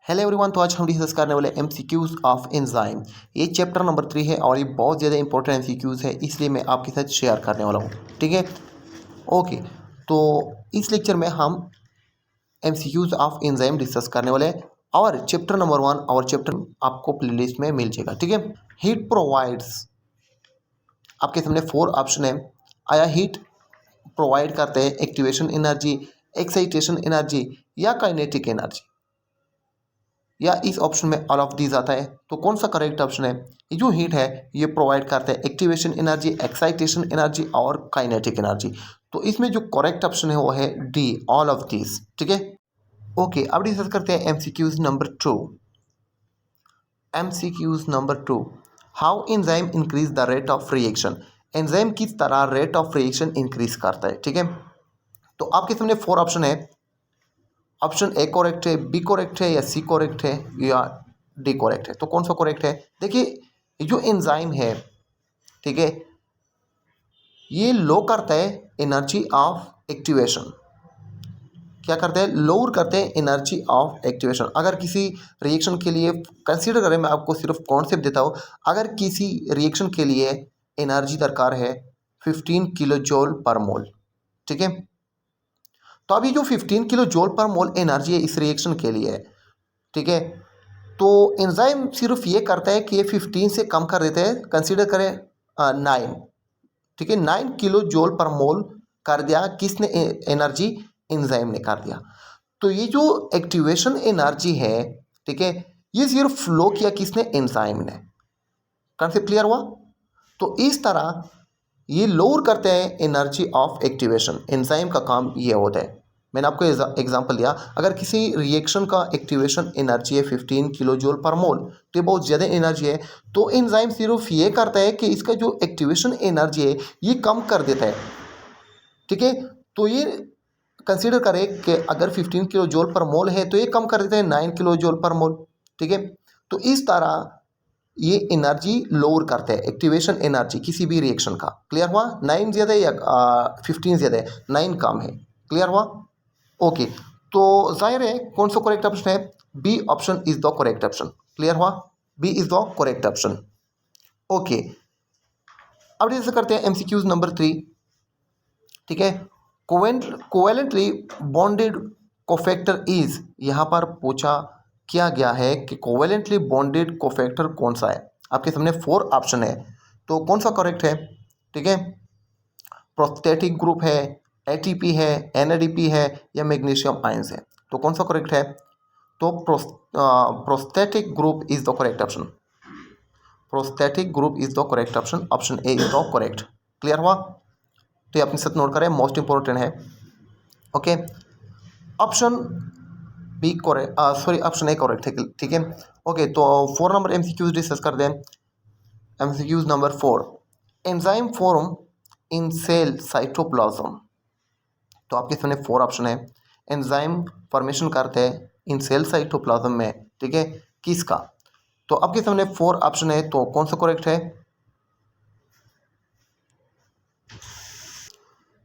Hello everyone, तो आज हम डिस्कस करने वाले एमसीक्यूज ऑफ एंजाइम। ये चैप्टर नंबर 3 है और ये बहुत ज़्यादा इंपॉर्टेंट एमसीक्यूज है, इसलिए मैं आपके साथ शेयर करने वाला हूँ। ठीक है, ओके। तो इस लेक्चर में हम एमसीक्यूज ऑफ एंजाइम डिस्कस करने वाले हैं और चैप्टर नंबर 1 और चैप्टर आपको प्लेलिस्ट में मिल जाएगा। ठीक है, हीट प्रोवाइड्स, आपके सामने 4 ऑप्शन है। आया हीट प्रोवाइड करते हैं एक्टिवेशन एनर्जी, एक्साइटेशन एनर्जी या काइनेटिक एनर्जी, या इस ऑप्शन में ऑल ऑफ दीज आता है। तो कौन सा करेक्ट ऑप्शन है? ये जो हीट है ये प्रोवाइड करता है एक्टिवेशन एनर्जी, एक्साइटेशन एनर्जी और काइनेटिक एनर्जी। तो इसमें जो करेक्ट ऑप्शन है वो है डी, ऑल ऑफ दीज। ठीक है, ओके। अब डिस्कस करते हैं MCQs number 2। MCQs number 2, how enzyme increase the rate of reaction. Enzyme किस तरह रेट ऑफ रिएक्शन इंक्रीज करता है। ठीक है, तो आपके सामने 4 ऑप्शन है। ऑप्शन ए करेक्ट है, बी करेक्ट है, या सी करेक्ट है, या डी करेक्ट है। तो कौन सा करेक्ट है? देखिए, ये जो एंजाइम है, ठीक है, ये लो करता है एनर्जी ऑफ एक्टिवेशन। क्या करते हैं? लोअर करते हैं एनर्जी ऑफ एक्टिवेशन। अगर किसी रिएक्शन के लिए कंसीडर करें, मैं आपको सिर्फ कॉन्सेप्ट देता हूँ। अगर किसी रिएक्शन के लिए एनर्जी दरकार है 15 किलो जूल पर मोल, ठीक है, तो अभी जो 15 किलो जूल पर मोल एनर्जी है इस रिएक्शन के लिए, ठीक है, तो एंजाइम सिर्फ ये करता है कि ये 15 से कम कर देते हैं। कंसीडर करें 9, ठीक है, 9 किलो जूल पर मोल कर दिया। किसने एनर्जी? एंजाइम ने कर दिया। तो ये जो एक्टिवेशन एनर्जी है, ठीक है, ये सिर्फ फ्लो किया किसने? एंजाइम ने। कॉन्सेप्ट क्लियर हुआ? तो इस तरह ये लोअर करते हैं एनर्जी ऑफ एक्टिवेशन। एंजाइम का काम ये होता है। मैंने आपको एग्जांपल दिया, अगर किसी रिएक्शन का एक्टिवेशन एनर्जी है 15 किलो जूल पर मोल, तो ये बहुत ज़्यादा एनर्जी है। तो एंजाइम सिर्फ ये करता है कि इसका जो एक्टिवेशन एनर्जी है ये कम कर देता है। ठीक है, तो ये कंसीडर करें कि अगर 15 किलो जूल पर मोल है तो ये कम कर देता है 9 किलो जूल पर मोल। ठीक है, तो इस तरह ये एनर्जी लोअर करते हैं, एक्टिवेशन एनर्जी किसी भी रिएक्शन का। क्लियर हुआ? 9 ज़्यादा है या 15 ज़्यादा है? 9 कम है। क्लियर हुआ? ओके, तो जाहिर है कौन सा करेक्ट ऑप्शन है? B option is the correct option. Clear हुआ? B is the correct option. Okay, अब जैसे करते हैं एमसीक्यूज नंबर 3। ठीक है, कोवेलेंटली बॉन्डेड कोफैक्टर इज, यहाँ पर पूछा किया गया है कि कोवेलेंटली बॉन्डेड कोफैक्टर कौन सा है। आपके सामने 4 ऑप्शन है, तो कौन सा करेक्ट है? ठीक है, प्रोस्थेटिक ग्रुप है, एटीपी है, एनएडीपी है, या मैग्नीशियम आयंस है। तो कौन सा करेक्ट है? तो prosthetic group is the correct option. Prosthetic group is the correct option. Option A is the correct. Clear हुआ? तो ये अपने साथ नोट करें, मोस्ट इंपॉर्टेंट है। Okay, option B correct, sorry option A correct है। ठीक है, ओके। तो 4 नंबर एमसीक्यूज डिस्कस कर दें। MCQs number 4, enzyme form in cell cytoplasm. तो आपके सामने 4 ऑप्शन है। एंजाइम फॉर्मेशन करते हैं इन सेल साइटोप्लाज्म में, ठीक है, किसका? तो आपके सामने 4 ऑप्शन है, तो कौन सा करेक्ट है?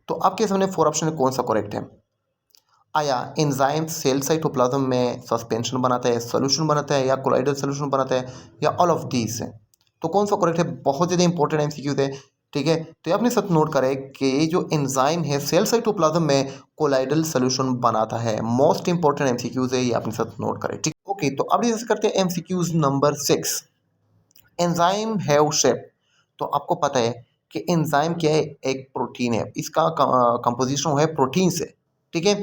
तो आपके सामने 4 ऑप्शन है, कौन सा करेक्ट है? आया एंजाइम सेल साइटोप्लाज्म में सस्पेंशन बनाता है, सॉल्यूशन बनाता है, या कोलाइडल सॉल्यूशन बनाता है, या ऑल ऑफ दीज है। तो कौन सा करेक्ट है? बहुत ज़्यादा इंपॉर्टेंट एमसीक्यू है। ठीक है, तो ये अपने साथ नोट करें कि ये जो एंजाइम है सेल साइटोप्लाज्म में कोलाइडल सॉल्यूशन बनाता है। मोस्ट इंपॉर्टेंट एमसीक्यूज है, ये अपने साथ नोट करें। ठीक, ओके। तो अब डिस्कस करते हैं MCQs number 6, enzyme have shape. तो आपको पता है कि एंजाइम क्या है? एक प्रोटीन है, इसका कंपोजिशन है प्रोटीन से। ठीक है,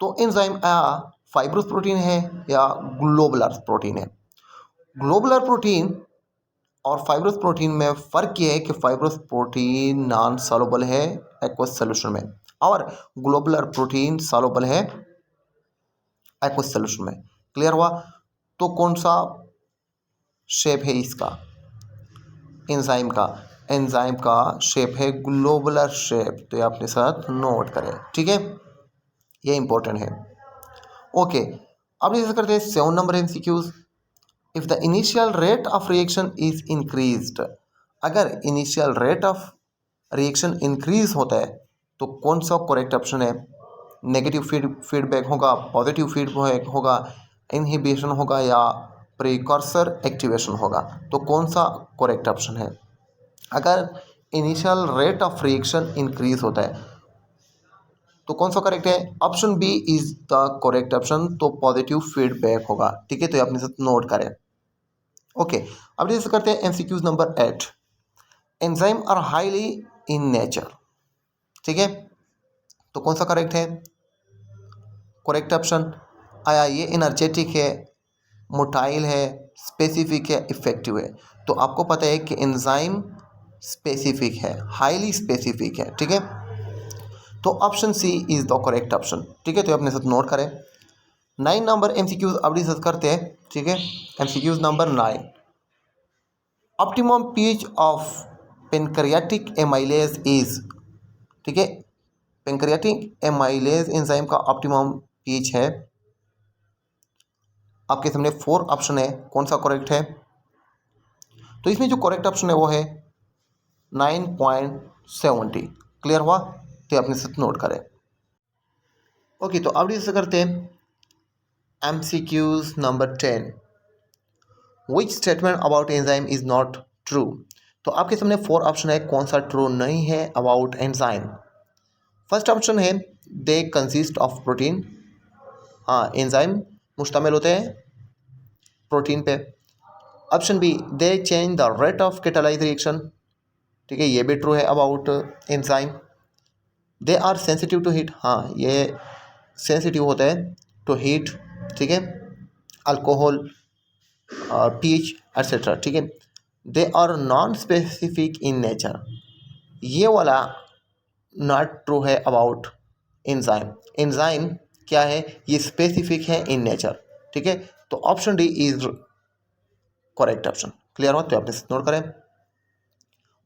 तो एंजाइम फाइब्रोस प्रोटीन है या ग्लोबुलर प्रोटीन है? ग्लोबुलर प्रोटीन और फाइब्रोस प्रोटीन में फ़र्क ये है कि फाइब्रोस प्रोटीन नॉन सॉल्युबल है एक्वस सॉल्यूशन में, और ग्लोबुलर प्रोटीन सॉल्युबल है एक्वस सॉल्यूशन में। क्लियर हुआ? तो कौन सा शेप है इसका? एंजाइम का, एंजाइम का शेप है ग्लोबुलर शेप। तो ये अपने साथ नोट करें। ठीक है, ये इंपॉर्टेंट है। ओके, अब जैसे करते हैं 7 number MCQs. If the initial rate of reaction is increased, अगर initial rate of reaction increase होता है तो कौन सा करेक्ट ऑप्शन है? नेगेटिव फीडबैक होगा, पॉजिटिव फीडबैक होगा, इनहिबिशन होगा या प्रिकॉर्सर एक्टिवेशन होगा। तो कौन सा करेक्ट ऑप्शन है? अगर initial rate of reaction increase होता है तो कौन सा करेक्ट है? Option B is the correct option. तो पॉजिटिव फीडबैक होगा। ठीक है, तो ये अपने साथ नोट करें। ओके, अब डिस्कस करते हैं MCQs number 8। Enzyme are highly in nature. ठीक है, तो कौन सा करेक्ट है? करेक्ट ऑप्शन, आया ये एनर्जेटिक है, मोटाइल है, स्पेसिफिक है, इफेक्टिव है? तो आपको पता है कि एंजाइम स्पेसिफिक है, हाईली स्पेसिफिक है। ठीक है, तो option C is the correct option. ठीक है, तो अपने साथ नोट करें। 9 नंबर एमसीक्यूज अब डिस्कस करते हैं। ठीक है, MCQs number 9। Optimum pH of pancreatic amylase is. ठीक है, पेनक्रियाटिक एमाइलेज एंजाइम का ऑप्टिमम पीच है। आपके सामने 4 ऑप्शन है, कौन सा करेक्ट है? तो इसमें जो करेक्ट ऑप्शन है वो है 9.70। क्लियर हुआ? तो अपने साथ नोट करें। ओके, तो अब डिस्कस करते हैं MCQs number 10। Which statement about enzyme is not true. तो आपके सामने 4 ऑप्शन है, कौन सा ट्रू नहीं है अबाउट एंजाइम। फर्स्ट ऑप्शन है दे कंसिस्ट ऑफ प्रोटीन। हाँ, एंजाइम मुश्तमिल होते हैं प्रोटीन पे। Option B they change the rate of catalyse reaction. ठीक है, ये भी ट्रू है about enzyme. They are sensitive to heat. हाँ, ये सेंसिटिव होता है टू हीट। ठीक है, अल्कोहल, पीएच एट्सेट्रा। ठीक है, they are non specific in nature. ये वाला नॉट ट्रू है अबाउट एंजाइम। एंजाइम क्या है? ये स्पेसिफिक है इन नेचर। ठीक है, तो option D is correct option. Clear हो? तो आपने नोट करें।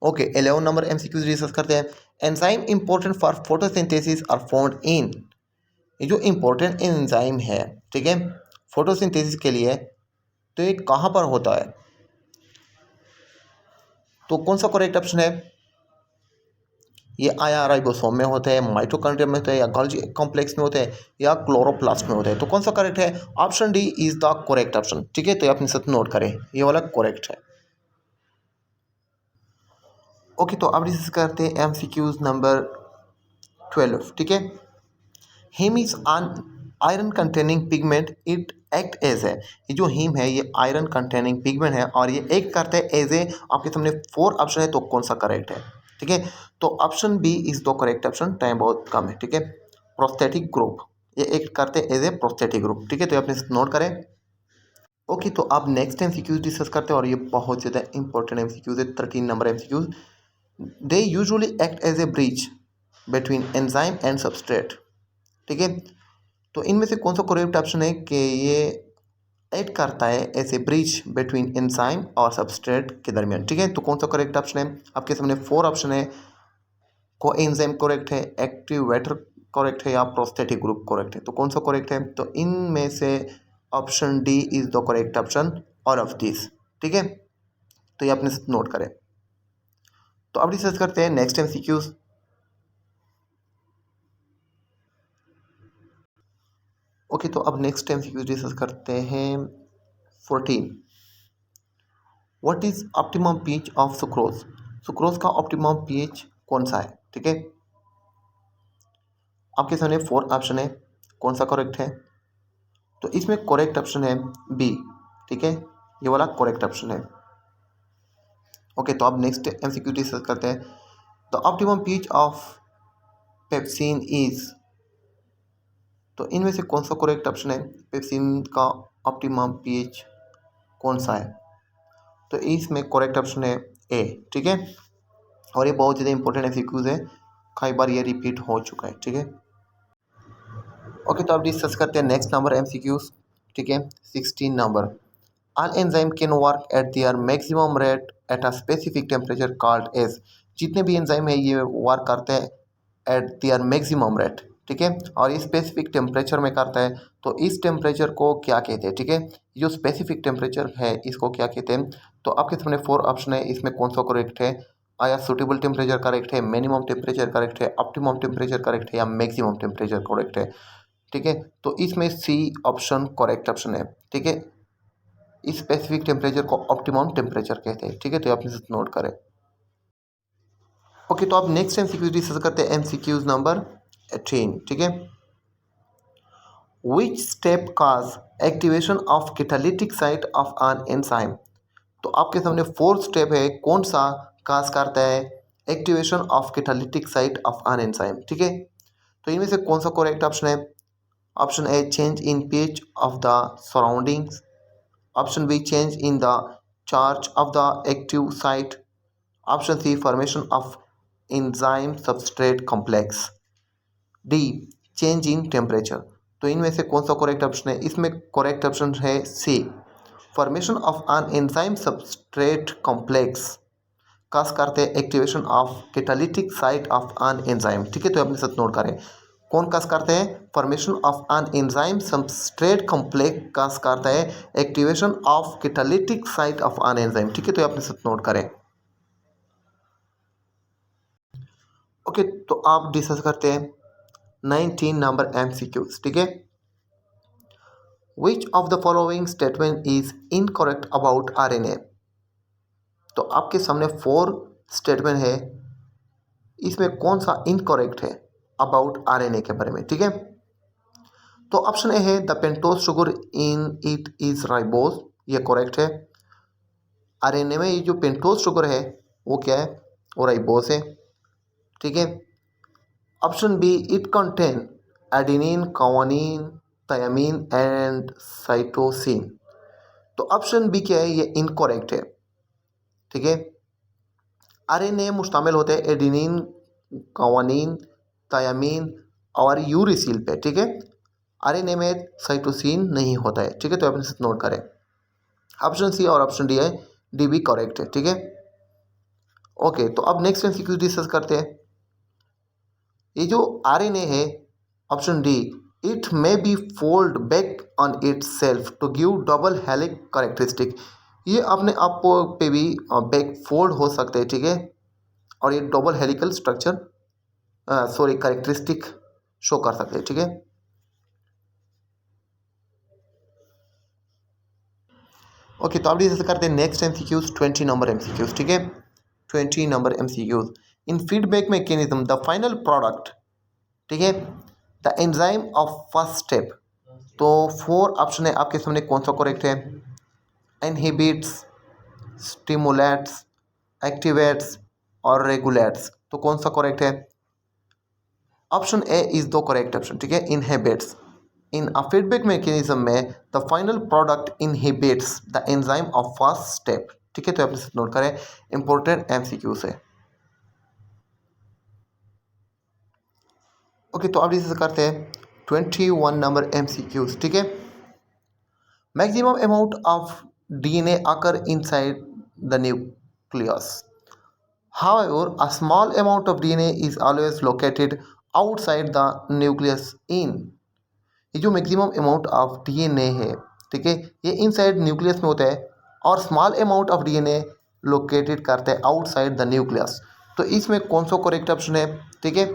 ओके, 11 नंबर एमसीक्यूज डिस्कस करते हैं। Enzyme important for photosynthesis are found in. ये जो इंपॉर्टेंट एंजाइम है, ठीक है, फोटोसिंथेसिस के लिए, तो ये कहाँ पर होता है? तो कौन सा करेक्ट ऑप्शन है? ये आया राइबोसोम में होते हैं, माइटोकॉन्ड्रिया में होते हैं, या गोल्गी कॉम्प्लेक्स में होते हैं, या क्लोरोप्लास्ट में होते हैं? तो कौन सा करेक्ट है? Option D is the correct option. ठीक है, तो अपने साथ नोट करें, ये वाला करेक्ट है। ओके, तो अब डिस्कस करते हैं एमसीक्यूज नंबर 12। ठीक है, heme is an iron containing pigment, it act as है। ये जो हीम है ये आयरन कंटेनिंग पिगमेंट है और ये एक्ट करता है एज ए। आपके सामने 4 ऑप्शन है, तो कौन सा करेक्ट है? ठीक है, तो option B is the correct option. Time बहुत कम है। ठीक है, प्रोस्थेटिक ग्रुप, ये एक्ट करते हैं एज ए प्रोस्थेटिक ग्रुप। ठीक है, तो अपने नोट करें। ओके, तो आप नेक्स्ट एमसीक्यूज डिस्कस करते हैं और ये बहुत ज़्यादा इंपॉर्टेंट एमसीक्यूज है। 13 number MCQs. They usually act as a bridge between enzyme and substrate. ठीक है, तो इनमें से कौन सा करेक्ट ऑप्शन है कि ये एक्ट करता है as a bridge between enzyme और सबस्ट्रेट के दरमियान? ठीक है, तो कौन सा करेक्ट ऑप्शन है? आपके सामने 4 ऑप्शन है। को एंजाइम करेक्ट है, एक्टिवेटर करेक्ट है, या प्रोस्थेटिक ग्रुप करेक्ट है? तो कौन सा करेक्ट है? तो इनमें से option D is the correct option, all of this. ठीक है, तो ये अपने नोट करें। तो अब डिस्कस करते हैं नेक्स्ट एमसीक्यूज। ओके, तो अब नेक्स्ट एमसीक्यूज डिस्कस करते हैं 14। What is optimum pH of sucrose. Sucrose का ऑप्टिमम पीएच कौन सा है? ठीक है, आपके सामने 4 ऑप्शन है, कौन सा करेक्ट है? तो इसमें करेक्ट ऑप्शन है बी। ठीक है, ये वाला करेक्ट ऑप्शन है। ओके, तो अब नेक्स्ट एमसीक्यू डिस्कस करते हैं। The optimum pH of pepsin is. तो इनमें से कौन सा करेक्ट ऑप्शन है? पेप्सिन का ऑप्टिमम पीएच कौन सा है? तो इसमें करेक्ट ऑप्शन है ए। ठीक है, और ये बहुत ज़्यादा इंपॉर्टेंट एमसीक्यूज है, कई बार ये रिपीट हो चुका है। ठीक है, ओके, तो अब डिस्कस करते हैं नेक्स्ट नंबर एमसीक्यूज। ठीक है, 16 number. All enzyme can work at their maximum rate at a specific temperature called as. जितने भी एंजाइम है ये वर्क करते हैं एट देयर मैक्सिमम रेट। ठीक है, और ये स्पेसिफिक टेम्परेचर में करता है, तो इस टेम्परेचर को क्या कहते हैं? ठीक है, जो स्पेसिफिक टेम्परेचर है इसको क्या कहते हैं? तो आपके सामने 4 ऑप्शन है, इसमें कौन सा करेक्ट है? आया सूटेबल टेम्परेचर करेक्ट है, मिनिमम टेम्परेचर करेक्ट है, ऑप्टिमम टेम्परेचर करेक्ट है, या मैक्सिमम टेम्परेचर करेक्ट है? ठीक है, तो इसमें सी ऑप्शन करेक्ट ऑप्शन है। ठीक है, इस स्पेसिफिक टेम्परेचर को ऑप्टिमम टेम्परेचर कहते हैं। ठीक है, तो आप इसे नोट करें। ओके, तो आप नेक्स्ट एमसीक्यूज डिस्कस करते हैं, एमसीक्यूज नंबर 18। ठीक है, which step cause activation of catalytic site of an enzyme. तो आपके सामने फोर्थ स्टेप है, कौन सा काज करता है activation of catalytic site of an enzyme. ठीक है, तो इनमें से कौन सा करेक्ट ऑप्शन है? Option A change in pH of the surroundings, option B change in the charge of the active site, option C formation of enzyme substrate complex, D change in temperature. तो इनमें से कौन सा correct option है? इसमें correct option है C, formation of an enzyme substrate complex cause करते हैं activation of catalytic site of an enzyme. ठीक है, तो अपने साथ नोट करें, कौन काज करते हैं? Formation of an enzyme substrate complex cause करता है activation of catalytic site of an enzyme. ठीक है, तो अपने साथ नोट करें। ओके, तो आप डिस्कस करते हैं 19 नंबर एमसीक्यूज। ठीक है, which of the following statement is incorrect about RNA. तो आपके सामने 4 स्टेटमेंट है, इसमें कौन सा इनकरेक्ट है अबाउट आरएनए के बारे में। ठीक है, तो ऑप्शन ए है the pentose sugar in it is ribose, ये करेक्ट है। आरएनए में ये जो पेंटोज शुगर है वो क्या है? वो राइबोज है। ठीक है, option B it contain adenine, guanine, thymine and cytosine. तो ऑप्शन बी क्या है? ये इनकरेक्ट है। ठीक है, आरएनए मुश्तमिल होते हैं एडेनिन, ग्वानिन, थायमिन और यूरिसिल पे। ठीक है, आरएनए में साइटोसिन नहीं होता है। ठीक है, तो आप इसे नोट करें, ऑप्शन सी और ऑप्शन डी है, डी भी करेक्ट है। ठीक है, ओके, तो अब नेक्स्ट एमसीक्यू डिस्कस करते हैं। ये जो आरएनए है, option D, it may be fold back on itself to give double helix characteristic. ये अपने आप पे भी बैक फोल्ड हो सकते हैं। ठीक है, और ये double helical structure characteristic show कर सकते हैं। ठीक है, ओके, तो आप डिस्कस करते हैं नेक्स्ट एमसीक्यूज 20 नंबर एमसीक्यूज। ठीक है, 20 number MCQs, in feedback mechanism the final product. ठीक है, the enzyme of first step. तो 4 ऑप्शन है आपके सामने, कौन सा करेक्ट है? इनहिबिट्स, स्टिमुलेट्स, एक्टिवेट्स और रेगुलेट्स। तो कौन सा करेक्ट है? Option A is the correct option. ठीक है, inhibits. In a feedback mechanism में the final product inhibits the enzyme of first step. ठीक है, तो आप इसे नोट करें, इंपॉर्टेंट एमसीक्यू से। ओके, तो अब डिस्कस करते हैं 21 नंबर एमसीक्यूज। ठीक है, maximum amount of DNA occur inside the nucleus, however a small amount of DNA is always located outside the nucleus in। ये जो मैक्सिमम अमाउंट ऑफ डीएनए है, ठीक है, ये इनसाइड न्यूक्लियस में होता है और small amount of DNA located करता है आउटसाइड द न्यूक्लियस। तो इसमें कौन सा करेक्ट ऑप्शन है? ठीक है,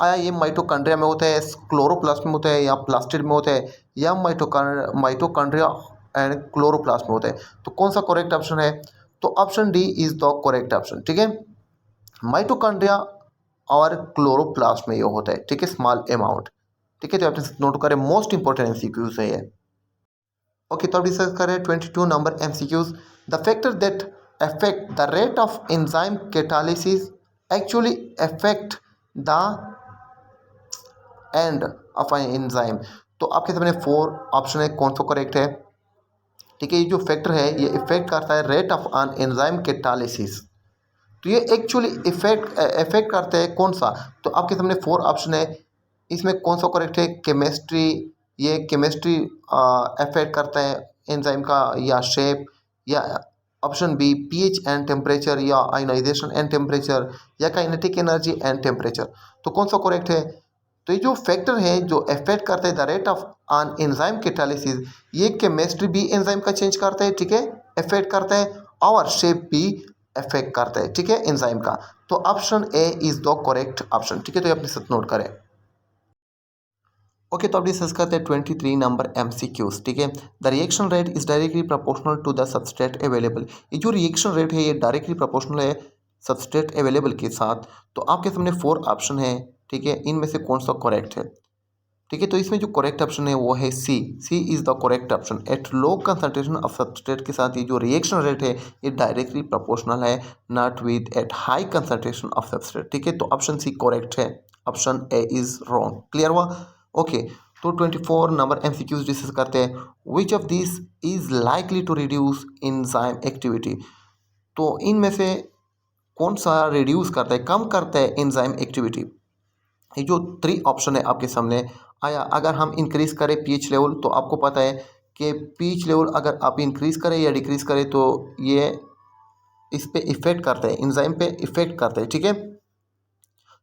आया ये माइटोकॉन्ड्रिया में होता है, क्लोरोप्लास्ट में होता है, या प्लास्टिड में होता है, या माइटोकॉन्ड्रिया एंड क्लोरोप्लास्ट में होता है। तो कौन सा करेक्ट ऑप्शन है? तो option D is the correct option. ठीक है, माइटोकॉन्ड्रिया और क्लोरोप्लास्ट में ये होता है। ठीक है, स्मॉल अमाउंट। ठीक है, तो आपने नोट करें, मोस्ट इंपॉर्टेंट एमसीक्यूज है ये। ओके, तो अब डिस्कस करें 22 number MCQs. The factor that affect the rate of enzyme catalysis actually affect the end of an enzyme. तो आपके सामने 4 ऑप्शन है, कौन सा करेक्ट है? ठीक है, ये जो फैक्टर है ये इफेक्ट करता है rate of an enzyme catalysis. तो ये एक्चुअली इफेक्ट करता है कौन सा? तो आपके सामने 4 ऑप्शन है, इसमें कौन सा करेक्ट है? केमिस्ट्री, ये केमिस्ट्री अफेक्ट करता है एंजाइम का, या शेप, या option B pH and temperature, या आयोनाइजेशन एंड टेम्परेचर, या काइनेटिक एनर्जी एंड टेम्परेचर। तो कौन सा करेक्ट है? तो ये जो फैक्टर है जो अफेक्ट करता है the rate of an enzyme catalysis, ये केमिस्ट्री भी एंजाइम का चेंज करता है। ठीक है, अफेक्ट करता है, और शेप भी अफेक्ट करता है। ठीक है, एंजाइम का। तो option A is the correct option. ठीक है, तो ये अपने साथ नोट करें। ओके, तो अब डिस्कस करते हैं 23 नंबर MCQs। ठीक है, the reaction rate is directly proportional to the substrate available. ये जो रिएक्शन रेट है ये डायरेक्टली प्रोपोर्शनल है सबस्ट्रेट अवेलेबल के साथ। तो आपके सामने 4 ऑप्शन है। ठीक है, इनमें से कौन सा करेक्ट है? ठीक है, तो इसमें जो करेक्ट ऑप्शन है वो है C. C is the correct option. At low concentration of substrate के साथ ये जो रिएक्शन रेट है ये डायरेक्टली प्रोपोर्शनल है, not with at high concentration of substrate. ठीक है, तो ऑप्शन सी करेक्ट है, option A is wrong. Clear हुआ? ओके, तो 24 नंबर MCQs डिस्कस करते हैं। Which of this is likely to reduce enzyme activity. तो इनमें से कौन सा रिड्यूस करता है, कम करता है एंजाइम एक्टिविटी? ये जो 3 ऑप्शन है आपके सामने आया। अगर हम इंक्रीज करें पीएच लेवल, तो आपको पता है कि पीएच लेवल अगर आप इंक्रीज करें या डिक्रीज करें तो ये इस पे इफेक्ट करता है, एंजाइम पे इफेक्ट करता है। ठीक है,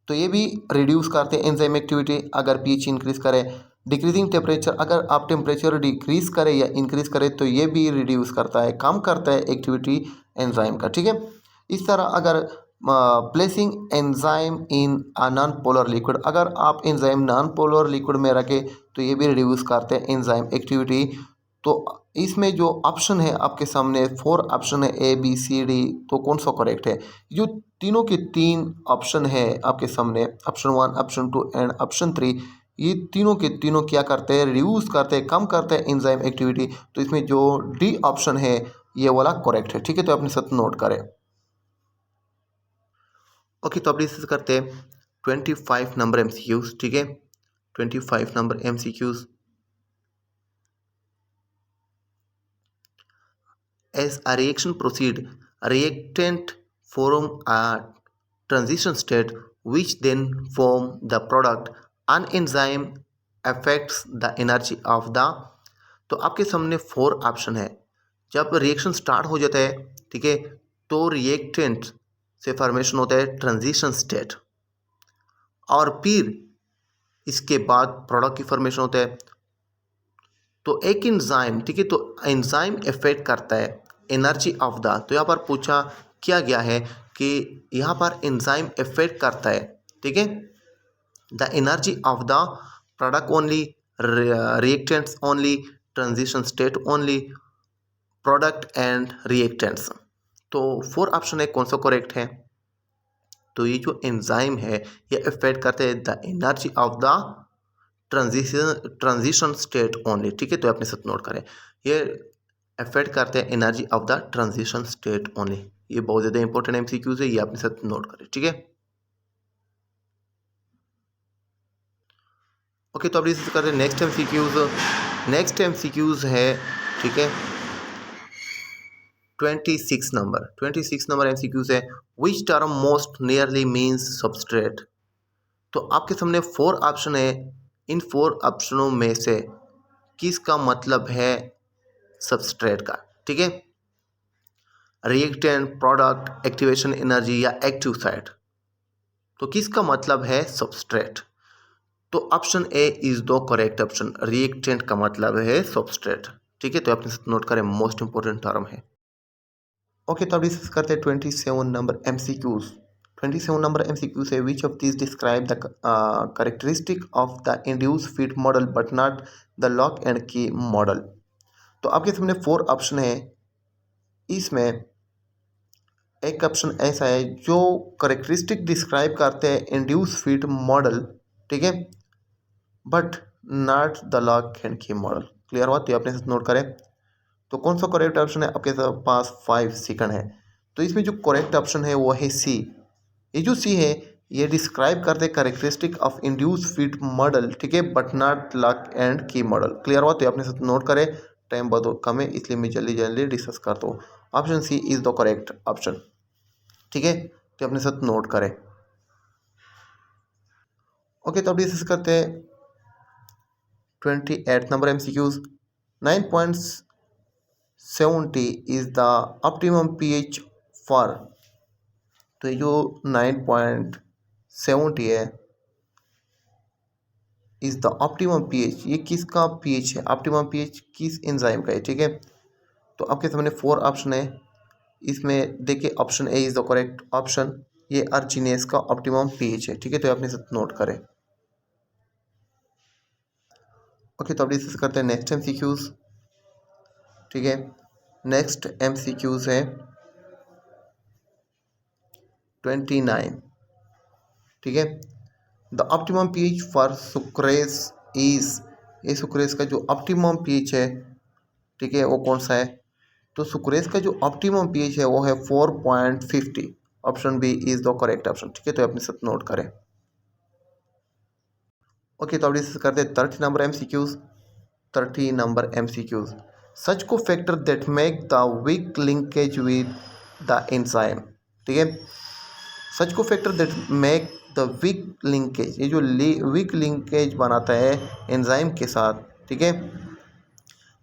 तो ये भी रिड्यूस करते हैं एंजाइम एक्टिविटी अगर पीएच इंक्रीज करें। डिक्रीजिंग टेम्परेचर, अगर आप टेम्परेचर डिक्रीज करें या इंक्रीज करें तो ये भी रिड्यूस करता है, कम करता है एक्टिविटी एंजाइम का। ठीक है, इस तरह अगर placing enzyme in a non polar liquid, अगर आप एंजाइम नॉन पोलर लिक्विड में रखें तो ये भी रिड्यूस करते हैं एंजाइम एक्टिविटी। तो इसमें जो ऑप्शन है आपके सामने 4 ऑप्शन है ABCD, तो कौन सा करेक्ट है? जो तीनों के 3 ऑप्शन है आपके सामने, ऑप्शन 1, ऑप्शन 2 एंड ऑप्शन 3, ये तीनों के तीनों क्या करते हैं? रिड्यूस करते हैं, कम करते हैं एंजाइम एक्टिविटी। तो इसमें जो डी ऑप्शन है ये वाला करेक्ट है। ठीक है, तो अपने साथ नोट करें। ओके, तो अब डिस्कस करते हैं 25 नंबर MCQs। ठीक है, 25 number MCQs। As a reaction proceed, a reactant form a transition state which then form the product. An enzyme affects the energy of the। तो आपके सामने 4 ऑप्शन है। जब रिएक्शन स्टार्ट हो जाता है, ठीक है, तो रिएक्टेंट से फॉर्मेशन होता है ट्रांजिशन स्टेट, और फिर इसके बाद प्रोडक्ट की फॉर्मेशन होता है। तो एक एंजाइम, ठीक है, तो एंजाइम इफेक्ट करता है एनर्जी ऑफ द। तो यहाँ पर पूछा क्या गया है कि यहाँ पर एंजाइम इफेक्ट करता है, ठीक है, the energy of the product only, reactants only, transition state only, product and reactants. तो 4 ऑप्शन है, कौन सा करेक्ट है? तो ये जो एंजाइम है ये इफेक्ट करते हैं the energy of the transition state only. ठीक है, तो अपने साथ नोट करें, ये इफेक्ट करते हैं energy of the transition state only. ये बहुत ज़्यादा इंपॉर्टेंट MCQs है, ये अपने साथ नोट करें। ठीक है, ओके, तो अब डिस्कस करते हैं नेक्स्ट MCQs। नेक्स्ट MCQs है, ठीक है, 26 नंबर MCQs है। Which term most nearly means substrate. तो आपके सामने 4 ऑप्शन है। इन 4 ऑप्शनों में से किसका मतलब है सबस्ट्रेट का? ठीक है, रिएक्टेंट, प्रोडक्ट, एक्टिवेशन एनर्जी या एक्टिव साइट। तो किसका मतलब है सबस्ट्रेट? तो option A is the correct option, reactant का मतलब है सबस्ट्रेट। ठीक है, तो अपने साथ नोट करें, मोस्ट इंपोर्टेंट टर्म है। ओके, तो अब डिस्कस करते हैं 27 नंबर MCQs। 27 नंबर MCQ है, विच of this describe the characteristic of the induce feed model but not the lock and की मॉडल। तो आपके सामने 4 ऑप्शन है। इसमें एक ऑप्शन ऐसा है जो करेक्टरिस्टिक डिस्क्राइब करते हैं इंड्यूस फीड मॉडल, ठीक है, but not the lock and की मॉडल। क्लियर हुआ? तो ये अपने साथ नोट करें। तो कौन सा करेक्ट ऑप्शन है? आपके पास 5 सेकंड है। तो इसमें जो करेक्ट ऑप्शन है वो है सी। ये जो सी है ये डिस्क्राइब करते characteristic of induce feed model, ठीक है, बट नॉट लॉक एंड की मॉडल। क्लियर हुआ? तो अपने साथ नोट करें, टाइम बहुत कम है इसलिए मैं जल्दी जल्दी डिस्कस करता हूँ। Option C is the correct option. ठीक है, तो अपने साथ नोट करें। ओके, तो अब डिस्कस करते हैं 28 number MCQs। 9.70 is the optimum pH for. तो ये जो 9.70 है इज द ऑप्टिमम pH, ये किसका pH है? ऑप्टिमम pH किस एंजाइम का है? ठीक है, तो आपके सामने 4 ऑप्शन है। इसमें देखिए option A is the correct option, ये अर्जिनेस का ऑप्टिमम pH है। ठीक है, तो अपने साथ नोट करें। ओके, तो अब डिस्कस करते हैं नेक्स्ट एमसीक्यूज। ठीक है, नेक्स्ट एमसीक्यूज है 29। ठीक है, the optimum pH for sucrase is, ये सुक्रेस का जो ऑप्टिमम पीएच है, ठीक है, वो कौन सा है? तो सुक्रेस का जो ऑप्टिमम पीएच है वो है 4.50। Option B is the correct option. ठीक है, तो अपने साथ नोट करें। ओके, तो अब डिस्कस करते हैं 30 नंबर एमसीक्यूज। 30 नंबर एमसीक्यूज, सच को factor that make the weak linkage with the enzyme. ठीक है, सच को factor that make the weak linkage, ये जो वीक लिंकेज बनाता है एंजाइम के साथ। ठीक है,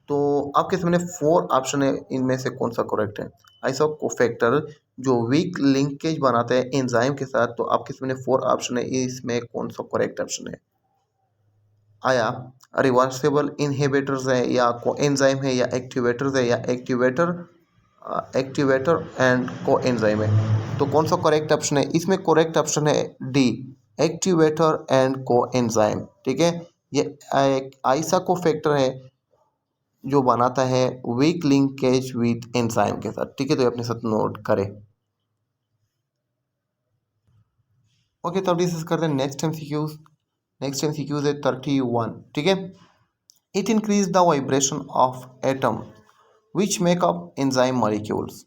तो आपके सामने 4 ऑप्शन है, इनमें से कौन सा करेक्ट है? ऐसा को फैक्टर जो वीक लिंकेज बनाता है एंजाइम के साथ, तो आपके सामने 4 ऑप्शन है, इसमें कौन सा करेक्ट ऑप्शन है? आया रिवर्सेबल इनहिबिटर्स है, या कोएंजाइम है, या एक्टिवेटर्स है, या एक्टिवेटर एंड कोएंजाइम है? तो कौन सा करेक्ट ऑप्शन है? इसमें करेक्ट ऑप्शन है डी, एक्टिवेटर एंड कोएंजाइम। ठीक है, ये एक ऐसा को फैक्टर है जो बनाता है वीक लिंकेज विद एंजाइम के साथ। ठीक है, तो ये अपने साथ नोट करें। ओके, तो अब डिस्कस करते हैं नेक्स्ट एमसीक्यूज। नेक्स्ट एमसीक्यूज है 31। ठीक है, it increase the vibration of atom which make up enzyme molecules.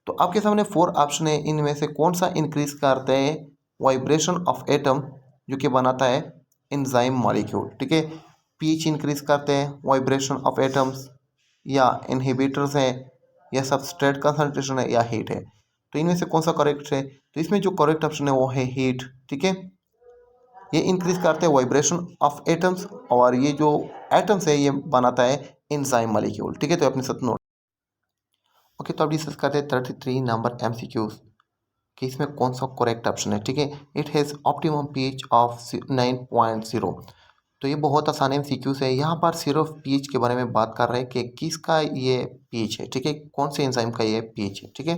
तो आपके सामने 4 ऑप्शन है, इनमें से कौन सा इंक्रीज करता है वाइब्रेशन ऑफ एटम जो कि बनाता है एंजाइम मॉलिक्यूल? ठीक है, पीएच इंक्रीज करते हैं वाइब्रेशन ऑफ एटम्स, या इनहिबिटर्स हैं, या सबस्ट्रेट कंसंट्रेशन है, या हीट है? तो इनमें से कौन सा करेक्ट है? तो इसमें जो करेक्ट ऑप्शन है वो है हीट। ठीक है, ये इंक्रीज करते हैं वाइब्रेशन ऑफ एटम्स, और ये जो एटम्स है ये बनाता है एंजाइम मॉलिक्यूल। ठीक है, तो अपने साथ नोट। ओके, तो अब डिस्कस करते हैं 33 नंबर एमसीक्यूज कि इसमें कौन सा करेक्ट ऑप्शन है। ठीक है, it has optimum pH of 9.0। तो ये बहुत आसान एमसीक्यूज है, यहाँ पर सिर्फ पीएच के बारे में बात कर रहे हैं कि किसका ये पीएच है। ठीक है, कौन से एंजाइम का ये पीएच है। ठीक है,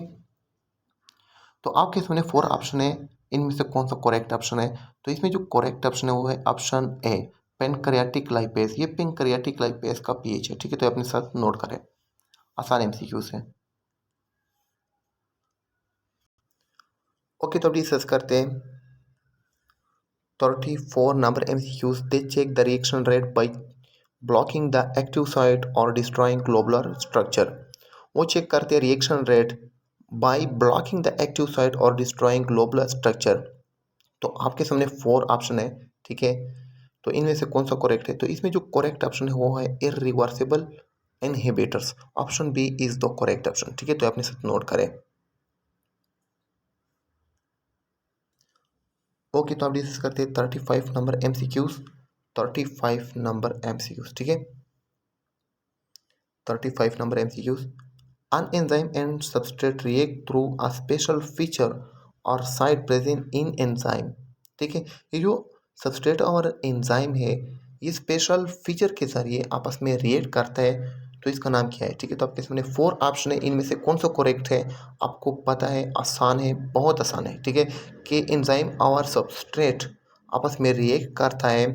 तो आपके सामने 4 ऑप्शन है, इनमें से कौन सा करेक्ट ऑप्शन है? तो इसमें जो करेक्ट ऑप्शन है वो है ऑप्शन ए, पेनक्रियाटिक लाइपेज। ये पेनक्रियाटिक लाइपेज का पीएच है। ठीक है, तो अपने साथ नोट करें, आसान एमसीक्यूज है। ओके, तो अब डिस्कस करते हैं 34 number MCQs. They check the reaction rate by blocking the active site or destroying globular structure. वो चेक करते हैं reaction rate by blocking the active site और डिस्ट्रॉइंग ग्लोबुलर स्ट्रक्चर। तो आपके सामने 4 ऑप्शन है। ठीक है, तो इनमें से कौन सा करेक्ट है? तो इसमें जो करेक्ट ऑप्शन है वो है irreversible inhibitors. Option B is the correct option. ठीक है, तो अपने साथ नोट करें। ओके, तो आप डिस्कस करते हैं 35 नंबर एमसीक्यूज। 35 number MCQs. ठीक है, 35 number MCQs. An enzyme and substrate react through a special feature or site present in enzyme। ठीक है, ये जो सबस्ट्रेट और एंजाइम है ये स्पेशल फीचर के जरिए आपस में रिएक्ट करता है, तो इसका नाम क्या है? ठीक है, तो आपके सामने 4 ऑप्शन है, इनमें से कौन सा करेक्ट है? आपको पता है, आसान है, बहुत आसान है। ठीक है, कि एंजाइम और सबस्ट्रेट आपस में रिएक्ट करता है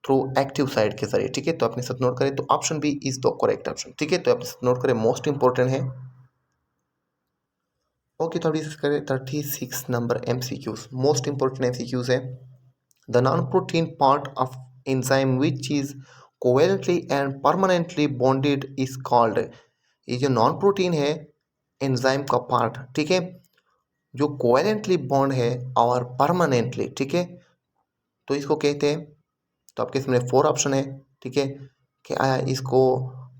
थ्रू एक्टिव साइट के जरिए। ठीक है, तो अपने साथ नोट करें, तो option B is the correct option. ठीक है, तो अपने साथ नोट करें, मोस्ट इंपॉर्टेंट है। ओके, तो अब डिस्कस करें 36 number MCQs. Most important MCQs है। The non protein part of enzyme which is covalently and permanently bonded is called. ये जो नॉन प्रोटीन है एंजाइम का पार्ट, ठीक है, जो कोवेलेंटली बॉन्ड है और परमानेंटली, ठीक है, तो इसको कहते हैं। तो आपके सामने 4 ऑप्शन है। ठीक है, कि आया इसको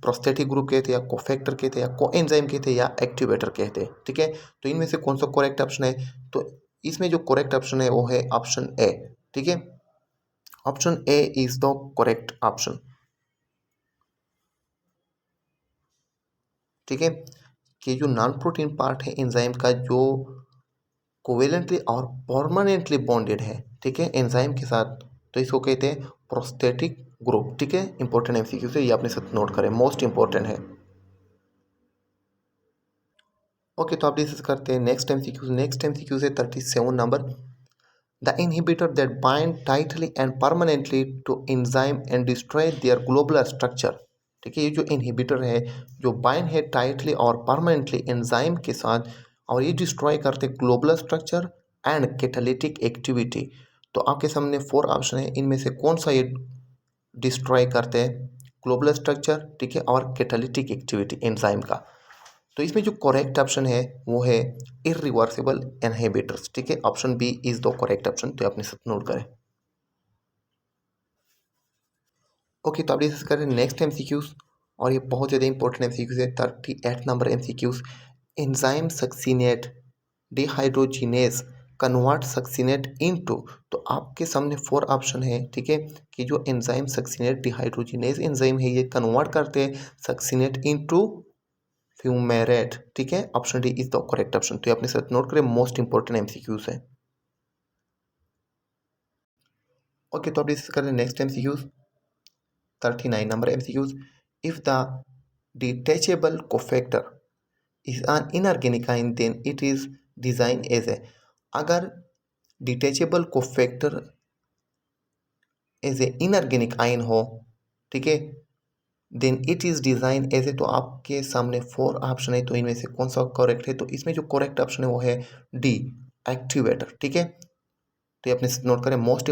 प्रोस्थेटिक ग्रुप कहते हैं, या कोफैक्टर कहते हैं, या कोएंजाइम कहते हैं, या एक्टिवेटर कहते हैं। ठीक है, तो इनमें से कौन सा करेक्ट ऑप्शन है? तो इसमें जो करेक्ट ऑप्शन है वो है ऑप्शन ए। ठीक है, option A is the correct option. ठीक है, कि जो नॉन प्रोटीन पार्ट है एंजाइम का, जो कोवेलेंटली और परमानेंटली बॉन्डेड है, ठीक है, एंजाइम के साथ, तो इसको कहते हैं प्रोस्थेटिक ग्रुप। ठीक है, इंपॉर्टेंट एमसीक्यू से ये अपने साथ नोट करें, मोस्ट इंपॉर्टेंट है। ओके, तो आप डिस्कस करते हैं नेक्स्ट एमसीक्यू। नेक्स्ट एमसीक्यू है 37 number. The inhibitor that bind tightly and permanently to enzyme and destroy their globular structure. ठीक है, ये जो इनहिबिटर है जो बाइंड है टाइटली और परमानेंटली एंजाइम के साथ, और ये डिस्ट्रॉय करते globular structure and catalytic activity. तो आपके सामने 4 ऑप्शन है, इनमें से कौन सा ये डिस्ट्रॉय करते हैं? ग्लोबुलर स्ट्रक्चर, ठीक है, और कैटालिटिक एक्टिविटी एंजाइम का। तो इसमें जो करेक्ट ऑप्शन है वो है इरिवर्सिबल इनहिबिटर्स। ठीक है, option B is the correct option. तो अपने साथ नोट करें। ओके, तो आप डिस्कस करें नेक्स्ट एमसीक्यूज, और ये बहुत ज़्यादा इंपॉर्टेंट एमसीक्यूज है। 38 number MCQs. Enzyme succinate dehydrogenase convert succinate into. तो आपके सामने 4 ऑप्शन है, ठीक है, कि जो एंजाइम सक्सिनेट डिहाइड्रोजिनेज एंजाइम है ये कन्वर्ट करते हैं सक्सिनेट इनटू फ्यूमेरेट। ठीक है, option D is the correct option. तो ये अपने साथ नोट करें, मोस्ट इंपॉर्टेंट एमसीक्यूज है। ओके, तो आप डिस्कस करें next MCQs. 39 number MCQs. If the detachable cofactor is an inorganic ion, then it is designed as a। अगर detachable cofactor as a inorganic ion हो, ठीक है, then it is design as a. तो आपके सामने 4 option है, तो इनमें से कौन सा करेक्ट है? तो इसमें जो करेक्ट ऑप्शन है वो है डी, एक्टिवेटर। ठीक है, तो ये अपने नोट करें, मोस्ट